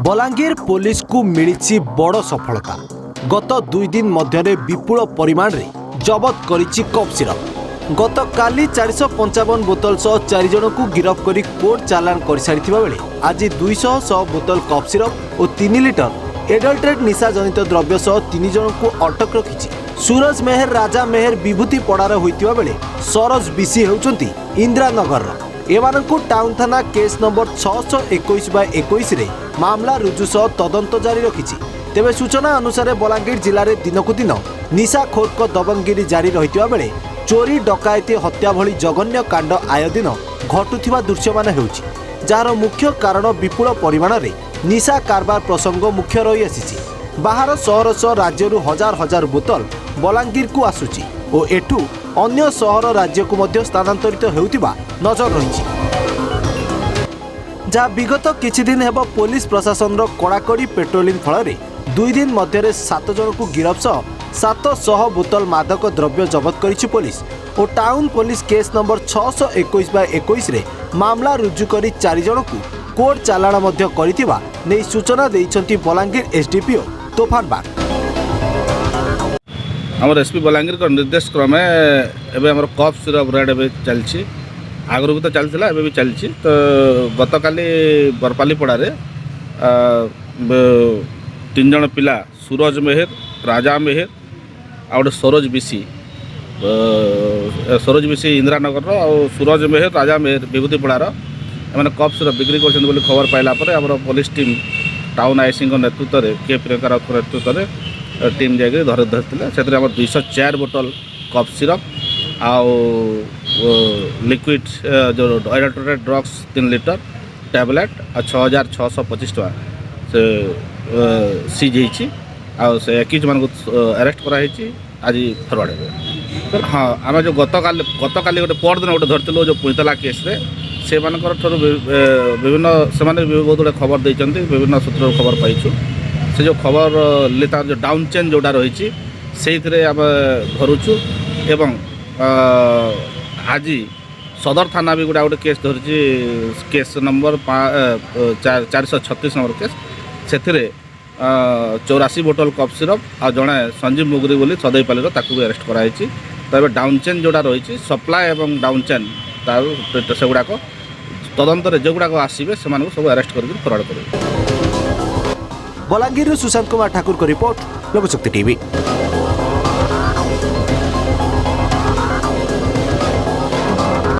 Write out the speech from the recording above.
Balangir police को मिली बड़ सफलता। गत 2 दिन मध्य विपुल परिमाण रे जबत करिछि कप सिरप। गत काली 455 बोतल सह 4 जन को गिरफ्त कर कोर्ट चालान कर सारी बेले आज 200 बोतल कप सिरप और 3 लिटर एडल्ट्रेट निशा जनित द्रव्य सह 3 जन को अटक रखिछि। सूरज मेहर राजा मेहर विभूति पड़ार होइतिबा बेले सरोज बिसी हेउचंती इंदिरानगर। एमानंकु टाउन थाना केस नंबर 621/21 रे मामला रुजु सह तदंत जारी रखिछि। तेबे सूचना अनुसार बलांगीर जिले में दिनकु दिन निशाखोरक दबंगिरी जारी रहितिबा बेले चोरी डकायती हत्या भली जघन्य कांड आय दिन घटुथिबा दृश्यमान हेउछि, जार मुख्य कारण विपुल परिमाण रे निशा कारबार प्रसंग मुख्य रही आसीछि। बाहर सहर सह राज्यरू हजार हजार बोतल बलांगीर को आसुछि और एठू अन्य सहर राज्य को मध्य स्थानांतरित हेउतिबा नजर रही। जहाँ विगत किछि दिन हेब पुलिस प्रशासन कड़ाकड़ी पेट्रोलिंग फल 2 दिन मध्य 7 जन को गिरफ्त सह 700 बोतल मादक द्रव्य जबत करिछि पुलिस और टाउन पुलिस केस नंबर 621/21 रे मामला रुजु करी 4 जन को कोर्ट चालाण मध्य करितिबा नै सूचना दैछंती बलांगीर एसडीपीओ तोफान बाग। आमर एसपी बलांगीर को निर्देश क्रमे एबे हमर कप सिरप रेड एबे चलछि, आगरु भी तो चलथिला एबे भी चलछि। तो गतकाली बरपाली पड़ारे 3 जन पिला सूरज मेहर राजा मेहर आ सरोज बिसी इंदिरानगर और सूरज मेहर राजा मेहर विभूति पड़ार एम कप सिरप बिक्री कर खबर पाइला आम पुलिस टीम टाउन आईसी नेतृत्व में के प्रियंका राउत नेतृत्व में टीम जाकर धरते से 204 बोतल कप सिरप आउ लिक्विड जो एडल्ट्रेटेड ड्रग्स 3 लिटर टैबलेट आ 6625 टका से सीज होती से एक्यूज मान अरेस्ट कराई आज फरवर्ड है। हाँ आम जो गतकाली गोटे परदिन गोटे धरती जो पुईतला केस्रे से विभिन्न से बहुत गुड़े खबर देते विभिन्न सूत्र खबर पाइछु। से जो खबर तार जो डाउन चेन जोटा रही से आम धरुचु एवं आज सदर थाना भी गोटे केस धरी केस नंबर 436 नंबर केस से 84 बोतल कप सिरप आ जड़े संजीव मुगरी बोली सदैपाली भी अरेस्ट कराई। तो डाउन चेन जोटा रही सप्लाय एवं डाउन चेन से गुड़ाक तदंत जो गुड़ाक आसवे से सब अरेस्ट कर फरवर्ड कर। बलांगीर सुशांत कुमार ठाकुर को रिपोर्ट लोकशक्ति टीवी।